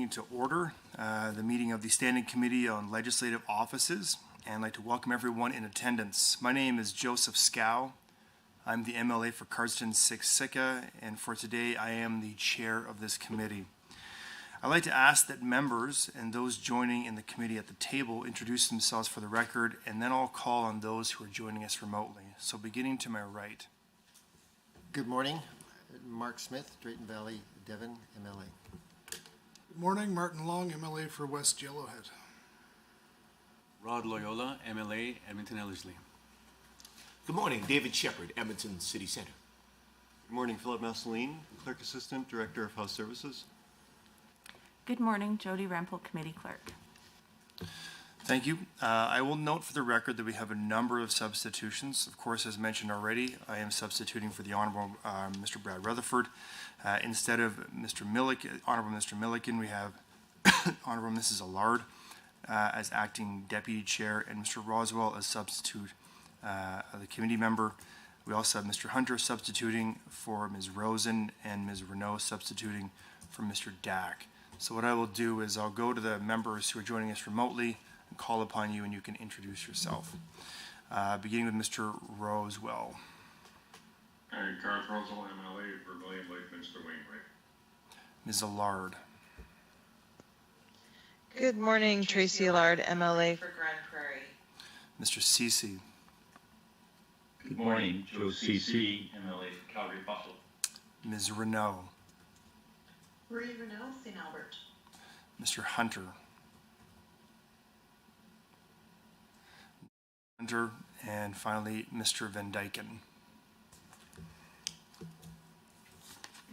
meeting to order, the meeting of the Standing Committee on Legislative Offices, and I'd like to welcome everyone in attendance. My name is Joseph Scow. I'm the MLA for Cardston-Siksika, and for today I am the chair of this committee. I'd like to ask that members and those joining in the committee at the table introduce themselves for the record, and then I'll call on those who are joining us remotely. So beginning to my right. Good morning. Mark Smith, Drayton Valley, Devon, MLA. Good morning, Martin Long, MLA for West Yellowhead. Rod Loyola, MLA, Edmonton-Ellerslie. Good morning, David Shepard, Edmonton City Centre. Good morning, Philip Masseline, Clerk Assistant, Director of House Services. Good morning, Jody Rempel, Committee Clerk. Thank you. I will note for the record that we have a number of substitutions. Of course, as mentioned already, I am substituting for the Honourable Mr. Brad Rutherford. Instead of Honourable Mr. Milliken, we have Honourable Mrs. Allard as acting Deputy Chair and Mr. Roswell as substitute the committee member. We also have Mr. Hunter substituting for Ms. Rosen and Ms. Renault substituting for Mr. Dack. So what I will do is I'll go to the members who are joining us remotely and call upon you, and you can introduce yourself. Beginning with Mr. Roswell. Garth Roswell, MLA, Vermilion Lake, Minster Wainwright. Ms. Allard. Good morning, Tracy Allard, MLA for Grand Prairie. Mr. Ceci. Good morning, Joe Ceci, MLA for Calgary Buffalo. Ms. Renault. Marie Renault, St. Albert. Mr. Hunter. And finally, Mr. Van Dyken.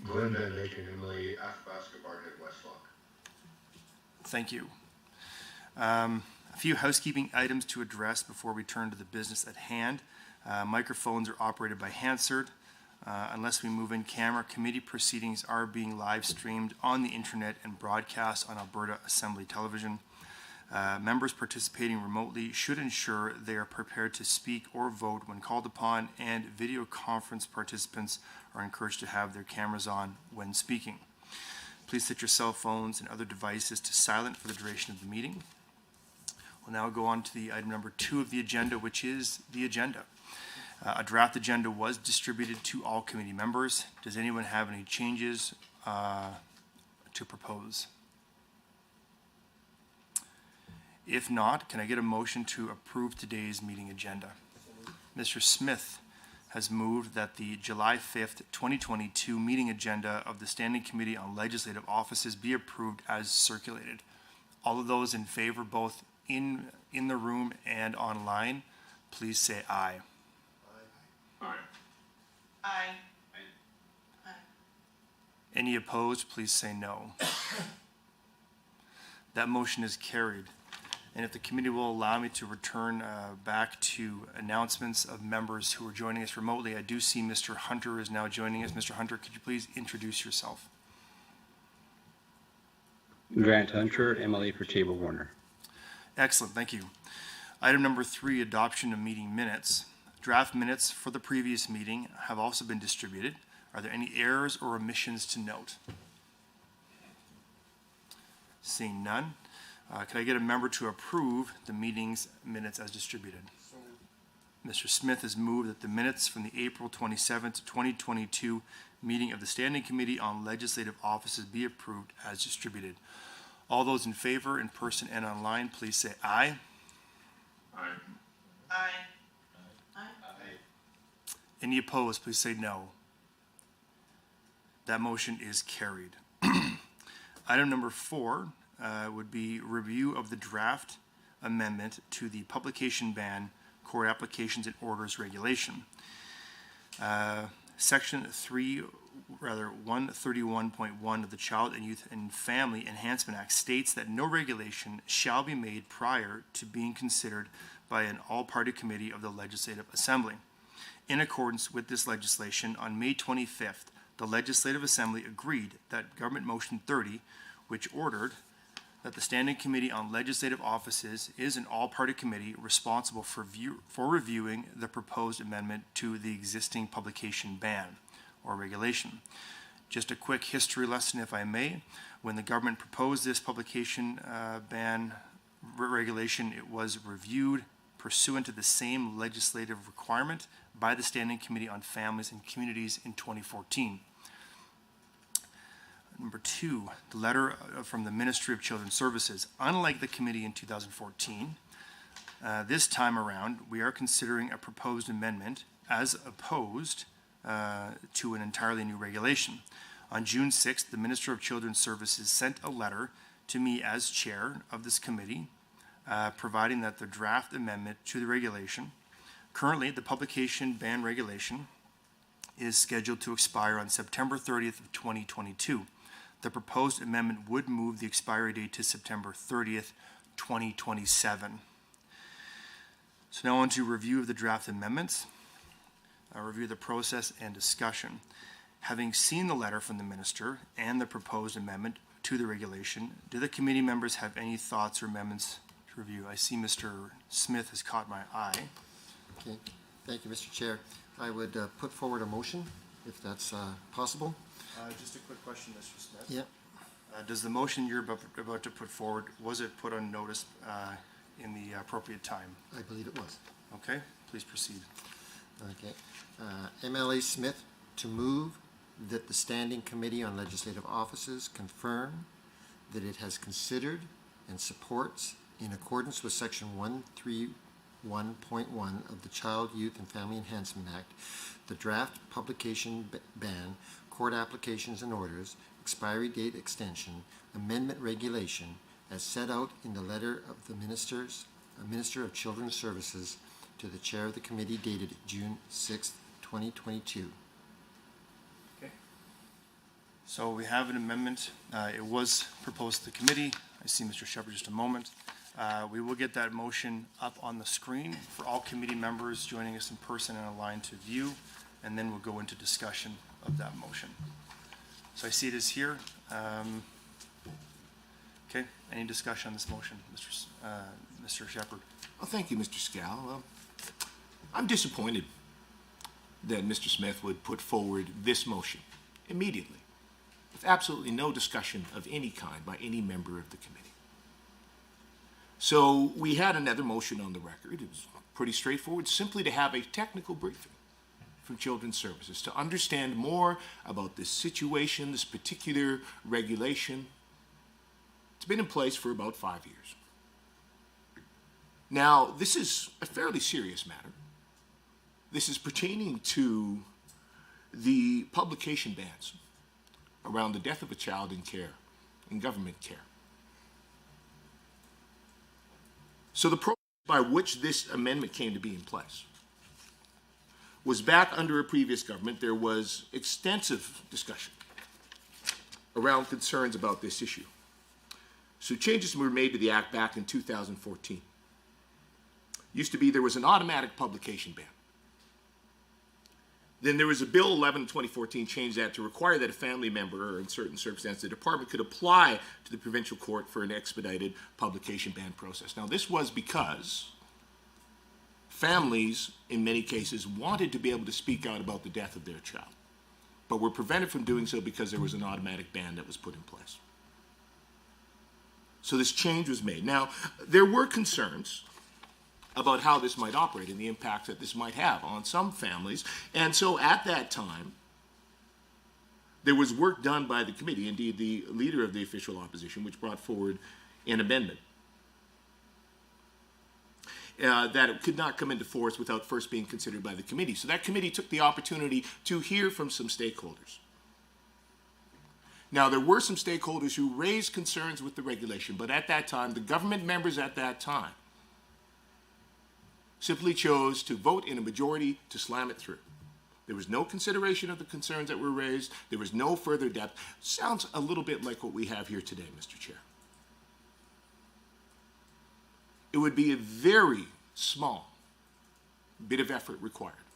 Glenn Van Dyken, MLA, Athabasca, Barnett, Westlock. Thank you. A few housekeeping items to address before we turn to the business at hand. Microphones are operated by Hansard. Unless we move in camera, committee proceedings are being live streamed on the internet and broadcast on Alberta Assembly Television. Members participating remotely should ensure they are prepared to speak or vote when called upon, and video conference participants are encouraged to have their cameras on when speaking. Please set your cell phones and other devices to silent for the duration of the meeting. We'll now go on to the item number 2 of the agenda, which is the agenda. A draft agenda was distributed to all committee members. Does anyone have any changes to propose? If not, can I get a motion to approve today's meeting agenda? Mr. Smith has moved that the July 5th, 2022 meeting agenda of the Standing Committee on Legislative Offices be approved as circulated. All of those in favor, both in the room and online, please say aye. Aye. Aye. Aye. Any opposed, please say no. That motion is carried. And if the committee will allow me to return back to announcements of members who are joining us remotely, I do see Mr. Hunter is now joining us. Mr. Hunter, could you please introduce yourself? Grant Hunter, MLA for Table Warner. Excellent, thank you. Item number 3, adoption of meeting minutes. Draft minutes for the previous meeting have also been distributed. Are there any errors or omissions to note? Seeing none. Could I get a member to approve the meeting's minutes as distributed? Mr. Smith has moved that the minutes from the April 27th, 2022 meeting of the Standing Committee on Legislative Offices be approved as distributed. All those in favor, in person and online, please say aye. Aye. Aye. Aye. Any opposed, please say no. That motion is carried. Item number 4 would be review of the draft amendment to the publication ban, court applications and orders regulation. Section 131.1 of the Child and Youth and Family Enhancement Act states that no regulation shall be made prior to being considered by an all-party committee of the Legislative Assembly. In accordance with this legislation, on May 25th, the Legislative Assembly agreed that Government Motion 30, which ordered that the Standing Committee on Legislative Offices is an all-party committee responsible for reviewing the proposed amendment to the existing publication ban or regulation. Just a quick history lesson, if I may. When the government proposed this publication ban regulation, it was reviewed pursuant to the same legislative requirement by the Standing Committee on Families and Communities in 2014. Number 2, the letter from the Ministry of Children's Services. Unlike the committee in 2014, this time around, we are considering a proposed amendment as opposed to an entirely new regulation. On June 6th, the Minister of Children's Services sent a letter to me as chair of this committee, providing that the draft amendment to the regulation, currently the publication ban regulation, is scheduled to expire on September 30th of 2022. The proposed amendment would move the expiry date to September 30th, 2027. So now on to review of the draft amendments, review of the process and discussion. Having seen the letter from the minister and the proposed amendment to the regulation, do the committee members have any thoughts or amendments to review? I see Mr. Smith has caught my eye. Okay, thank you, Mr. Chair. I would put forward a motion, if that's possible. Just a quick question, Mr. Smith. Yeah. Does the motion you're about to put forward, was it put on notice in the appropriate time? I believe it was. Okay, please proceed. Okay. MLA Smith to move that the Standing Committee on Legislative Offices confirm that it has considered and supports, in accordance with Section 131.1 of the Child, Youth and Family Enhancement Act, the draft publication ban, court applications and orders, expiry date extension, amendment regulation, as set out in the letter of the Minister of Children's Services to the Chair of the Committee dated June 6th, 2022. Okay. So we have an amendment. It was proposed to the committee. I see Mr. Shepherd just a moment. We will get that motion up on the screen for all committee members joining us in person and online to view, and then we'll go into discussion of that motion. So I see it is here. Okay, any discussion on this motion, Mr. Shepherd? Well, thank you, Mr. Scal. I'm disappointed that Mr. Smith would put forward this motion immediately, with absolutely no discussion of any kind by any member of the committee. So we had another motion on the record. It was pretty straightforward, simply to have a technical briefing from Children's Services to understand more about this situation, this particular regulation. It's been in place for about 5 years. Now, this is a fairly serious matter. This is pertaining to the publication bans around the death of a child in care, in government care. So the process by which this amendment came to be in place was back under a previous government. There was extensive discussion around concerns about this issue. So changes were made to the Act back in 2014. Used to be there was an automatic publication ban. Then there was a Bill 11 in 2014 changed that to require that a family member, or in certain circumstances, the department could apply to the provincial court for an expedited publication ban process. Now, this was because families, in many cases, wanted to be able to speak out about the death of their child, but were prevented from doing so because there was an automatic ban that was put in place. So this change was made. Now, there were concerns about how this might operate and the impact that this might have on some families. And so at that time, there was work done by the committee, indeed the leader of the official opposition, which brought forward an amendment that it could not come into force without first being considered by the committee. So that committee took the opportunity to hear from some stakeholders. Now, there were some stakeholders who raised concerns with the regulation, but at that time, the government members at that time simply chose to vote in a majority to slam it through. There was no consideration of the concerns that were raised. There was no further depth. Sounds a little bit like what we have here today, Mr. Chair. It would be a very small bit of effort required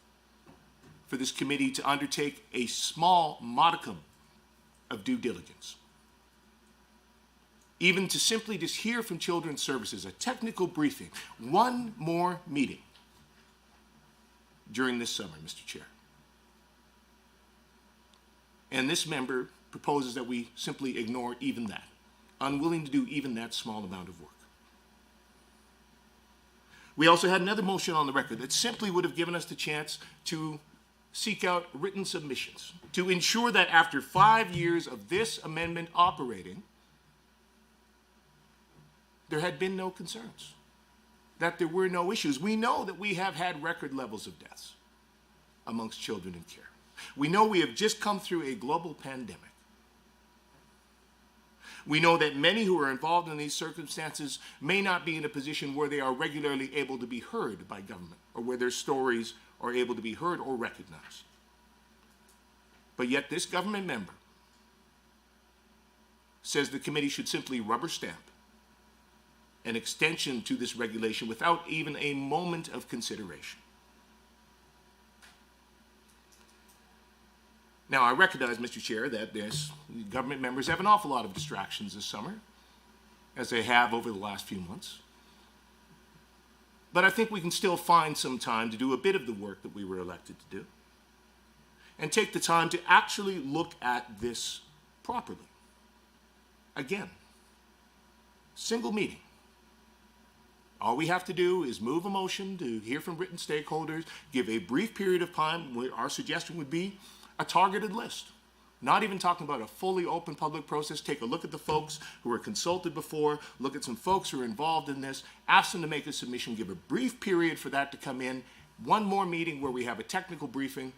for this committee to undertake a small modicum of due diligence. Even to simply just hear from Children's Services, a technical briefing, one more meeting during this summer, Mr. Chair. And this member proposes that we simply ignore even that, unwilling to do even that small amount of work. We also had another motion on the record that simply would have given us the chance to seek out written submissions to ensure that after 5 years of this amendment operating, there had been no concerns, that there were no issues. We know that we have had record levels of deaths amongst children in care. We know we have just come through a global pandemic. We know that many who are involved in these circumstances may not be in a position where they are regularly able to be heard by government, or where their stories are able to be heard or recognized. But yet this government member says the committee should simply rubber stamp an extension to this regulation without even a moment of consideration. Now, I recognize, Mr. Chair, that government members have an awful lot of distractions this summer, as they have over the last few months. But I think we can still find some time to do a bit of the work that we were elected to do, and take the time to actually look at this properly. Again, single meeting. All we have to do is move a motion to hear from written stakeholders, give a brief period of time where our suggestion would be a targeted list. Not even talking about a fully open public process. Take a look at the folks who were consulted before, look at some folks who are involved in this, ask them to make a submission, give a brief period for that to come in, one more meeting where we have a technical briefing,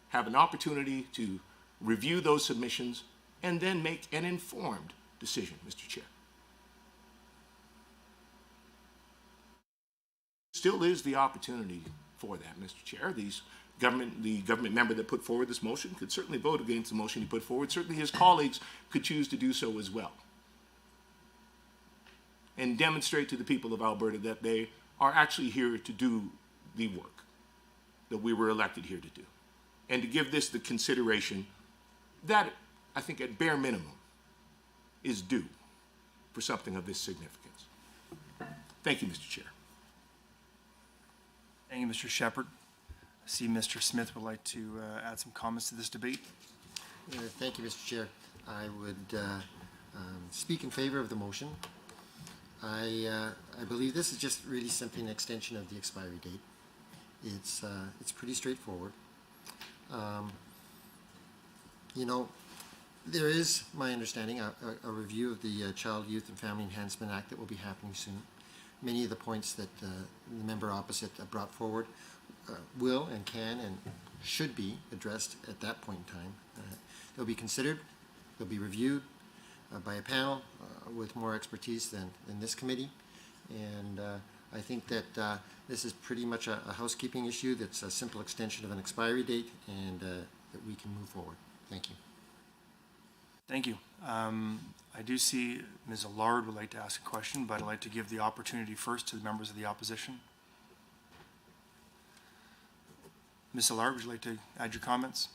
have an opportunity to review those submissions, and then make an informed decision, Mr. Chair. Still is the opportunity for that, Mr. Chair. The government member that put forward this motion could certainly vote against the motion he put forward. Certainly his colleagues could choose to do so as well, and demonstrate to the people of Alberta that they are actually here to do the work that we were elected here to do, and to give this the consideration that I think at bare minimum is due for something of this significance. Thank you, Mr. Chair. Thank you, Mr. Shepherd. I see Mr. Smith would like to add some comments to this debate. Thank you, Mr. Chair. I would speak in favor of the motion. I believe this is just really simply an extension of the expiry date. It's pretty straightforward. You know, there is, my understanding, a review of the Child, Youth and Family Enhancement Act that will be happening soon. Many of the points that the member opposite brought forward will and can and should be addressed at that point in time. They'll be considered, they'll be reviewed by a panel with more expertise than this committee, and I think that this is pretty much a housekeeping issue that's a simple extension of an expiry date, and that we can move forward. Thank you. Thank you. I do see Ms. Allard would like to ask a question, but I'd like to give the opportunity first to the members of the opposition. Ms. Allard, would you like to add your comments?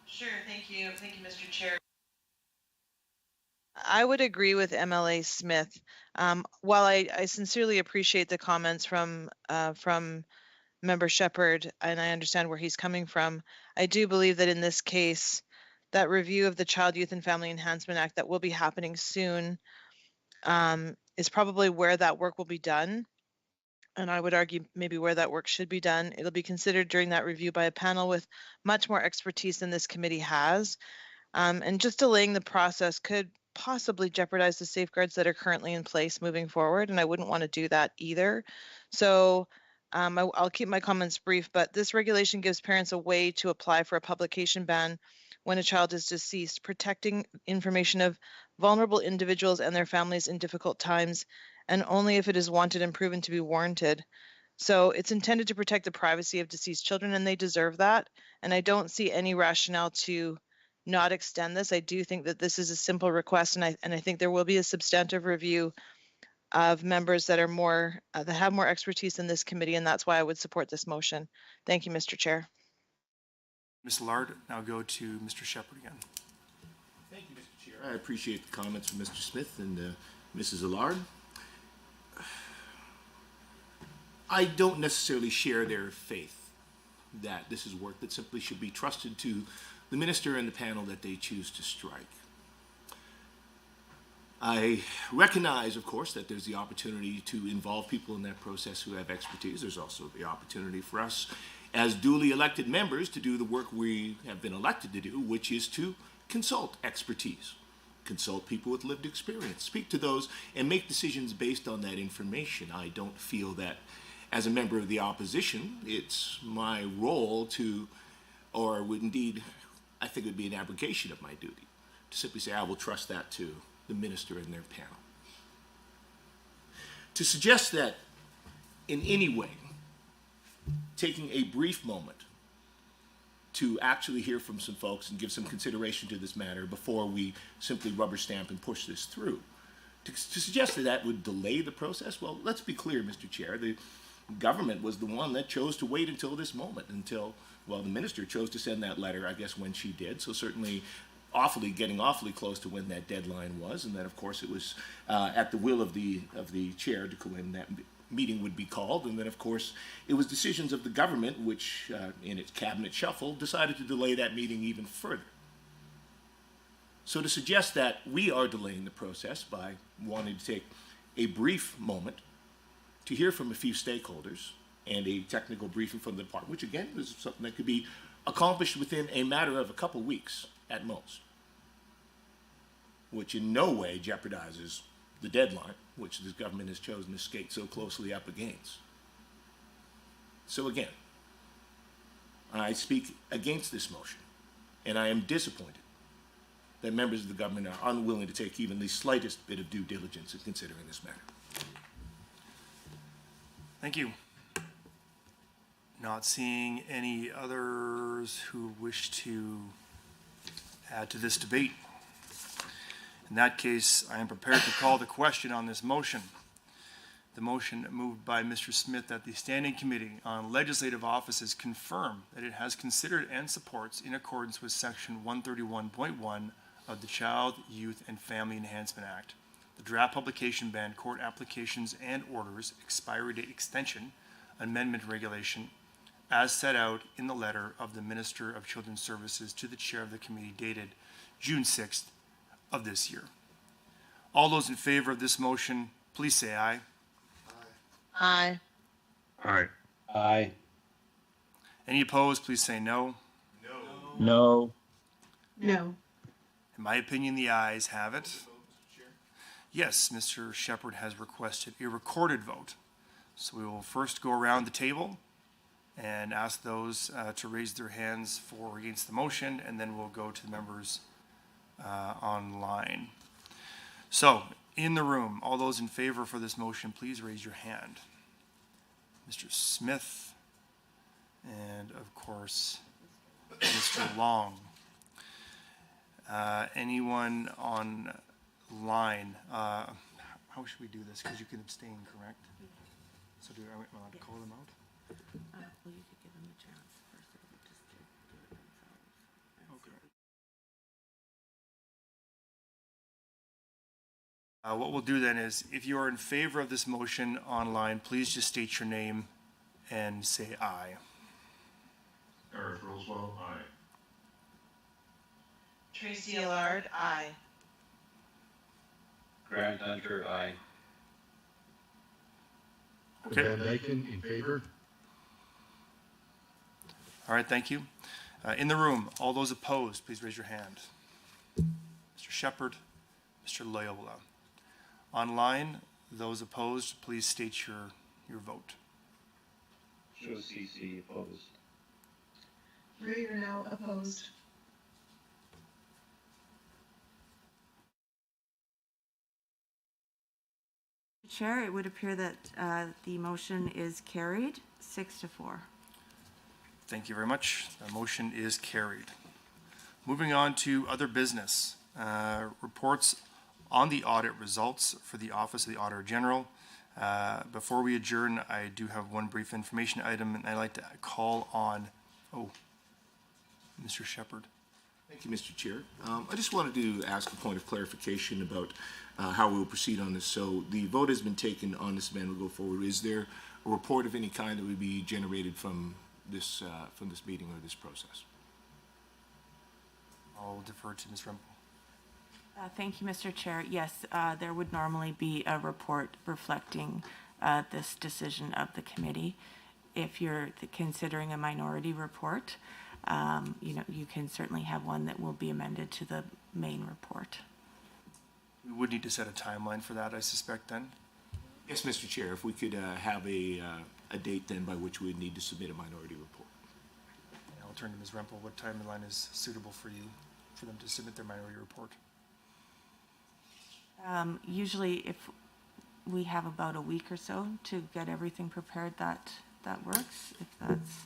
Sure, thank you. Thank you, Mr. Chair. I would agree with MLA Smith. While I sincerely appreciate the comments from Member Shepherd, and I understand where he's coming from, I do believe that in this case, that review of the Child, Youth and Family Enhancement Act that will be happening soon is probably where that work will be done. And I would argue maybe where that work should be done. It'll be considered during that review by a panel with much more expertise than this committee has. And just delaying the process could possibly jeopardize the safeguards that are currently in place moving forward, and I wouldn't want to do that either. So I'll keep my comments brief, but this regulation gives parents a way to apply for a publication ban when a child is deceased, protecting information of vulnerable individuals and their families in difficult times, and only if it is wanted and proven to be warranted. So it's intended to protect the privacy of deceased children, and they deserve that. And I don't see any rationale to not extend this. I do think that this is a simple request, and I think there will be a substantive review of members that are more that have more expertise in this committee, and that's why I would support this motion. Thank you, Mr. Chair. Ms. Allard, now go to Mr. Shepherd again. Thank you, Mr. Chair. I appreciate the comments from Mr. Smith and Mrs. Allard. I don't necessarily share their faith that this is work that simply should be trusted to the minister and the panel that they choose to strike. I recognize, of course, that there's the opportunity to involve people in that process who have expertise. There's also the opportunity for us as duly elected members to do the work we have been elected to do, which is to consult expertise, consult people with lived experience, speak to those and make decisions based on that information. I don't feel that as a member of the opposition, it's my role to, or would indeed, I think it would be an abrogation of my duty, to simply say I will trust that to the minister and their panel. To suggest that in any way, taking a brief moment to actually hear from some folks and give some consideration to this matter before we simply rubber stamp and push this through, to suggest that that would delay the process, well, let's be clear, Mr. Chair, the government was the one that chose to wait until this moment, until, well, the minister chose to send that letter, I guess, when she did, so certainly getting awfully close to when that deadline was, and then of course it was at the will of the chair to when that meeting would be called, and then of course it was decisions of the government which in its cabinet shuffle decided to delay that meeting even further. So to suggest that we are delaying the process by wanting to take a brief moment to hear from a few stakeholders and a technical briefing from the department, which again is something that could be accomplished within a matter of a couple weeks at most, which in no way jeopardizes the deadline, which this government has chosen to skate so closely up against. So again, I speak against this motion, and I am disappointed that members of the government are unwilling to take even the slightest bit of due diligence in considering this matter. Thank you. Not seeing any others who wish to add to this debate. In that case, I am prepared to call the question on this motion. The motion moved by Mr. Smith that the Standing Committee on Legislative Offices confirm that it has considered and supports, in accordance with Section 131.1 of the Child, Youth, and Family Enhancement Act, the draft publication ban court applications and orders expiry date extension amendment regulation as set out in the letter of the Minister of Children's Services to the chair of the committee dated June 6th of this year. All those in favor of this motion, please say aye. Aye. Aye. Aye. Any opposed, please say no. No. No. In my opinion, the ayes have it. Yes, Mr. Shepherd has requested a recorded vote. So we will first go around the table and ask those to raise their hands for or against the motion, and then we'll go to the members online. So, in the room, all those in favor for this motion, please raise your hand. Mr. Smith, and of course, Mr. Long. Anyone online? How should we do this? Because you can abstain, correct? So am I allowed to call them out? Well, you could give them a chance first, or just do it themselves. Okay. What we'll do then is, if you are in favor of this motion online, please just state your name and say aye. Gareth Roswell, aye. Tracy Allard, aye. Grant Hunter, aye. Okay. Van Dyken, in favor. All right, thank you. In the room, all those opposed, please raise your hand. Mr. Shepherd, Mr. Loyola. Online, those opposed, please state your vote. Joe CC opposed. Marie Renault, opposed. Chair, it would appear that the motion is carried 6-4. Thank you very much. The motion is carried. Moving on to other business. Reports on the audit results for the Office of the Auditor General. Before we adjourn, I do have one brief information item, and I'd like to call on, Mr. Shepherd. Thank you, Mr. Chair. I just wanted to ask a point of clarification about how we will proceed on this. So the vote has been taken on this amendment. We'll go forward. Is there a report of any kind that would be generated from this meeting or this process. I'll defer to Ms. Rempel. Thank you, Mr. Chair. Yes, there would normally be a report reflecting this decision of the committee. If you're considering a minority report, you can certainly have one that will be amended to the main report. We would need to set a timeline for that, I suspect, then. Yes, Mr. Chair, if we could have a date then by which we would need to submit a minority report. And I'll turn to Ms. Rempel. What timeline is suitable for you, for them to submit their minority report? Usually, if we have about a week or so to get everything prepared, that works. If that's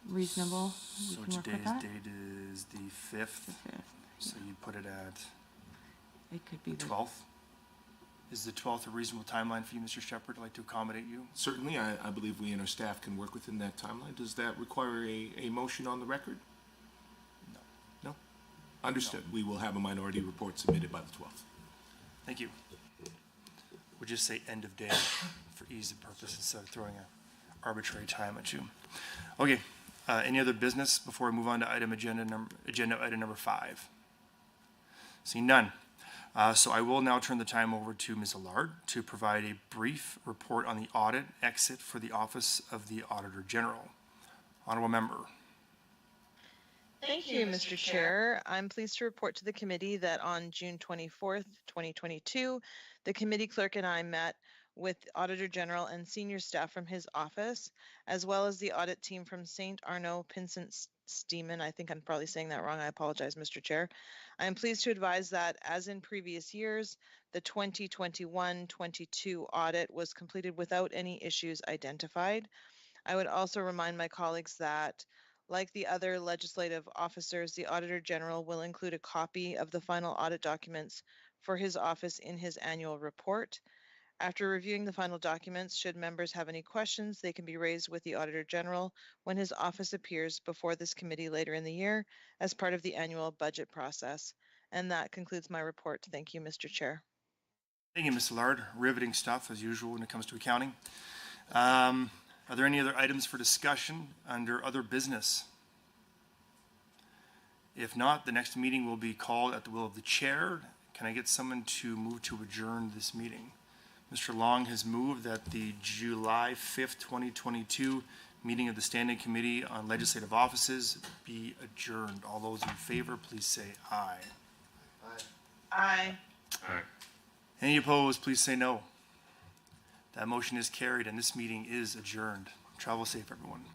reasonable, we So can work with today's that. date is the 5th. The 5th. So you put it at It could be the 12th? Is the 12th a reasonable timeline for you, Mr. Shepherd? I'd like to accommodate you. Certainly, I believe we and our staff can work within that timeline. Does that require a motion on the record? No. No? Understood. We will have a minority report submitted by the 12th. Thank you. We'll just say end of day for ease of purpose instead of throwing an arbitrary time at you. Okay, any other business before we move on to agenda item number 5? Seeing none. So I will now turn the time over to Ms. Allard to provide a brief report on the audit exit for the Office of the Auditor General. Honorable Member. Thank you, Mr. Chair. I'm pleased to report to the committee that on June 24th, 2022, the committee clerk and I met with Auditor General and senior staff from his office, as well as the audit team from St. Arnaud Pinsent Steeman. I think I'm probably saying that wrong. I apologize, Mr. Chair. I am pleased to advise that, as in previous years, the 2021-22 audit was completed without any issues identified. I would also remind my colleagues that, like the other legislative officers, the Auditor General will include a copy of the final audit documents for his office in his annual report. After reviewing the final documents, should members have any questions, they can be raised with the Auditor General when his office appears before this committee later in the year as part of the annual budget process. And that concludes my report. Thank you, Mr. Chair. Thank you, Ms. Allard. Riveting stuff, as usual, when it comes to accounting. Are there any other items for discussion under other business? If not, the next meeting will be called at the will of the chair. Can I get someone to move to adjourn this meeting? Mr. Long has moved that the July 5th, 2022 meeting of the Standing Committee on Legislative Offices be adjourned. All those in favor, please say aye. Aye. Aye. Any opposed, please say no. That motion is carried and this meeting is adjourned. Travel safe, everyone.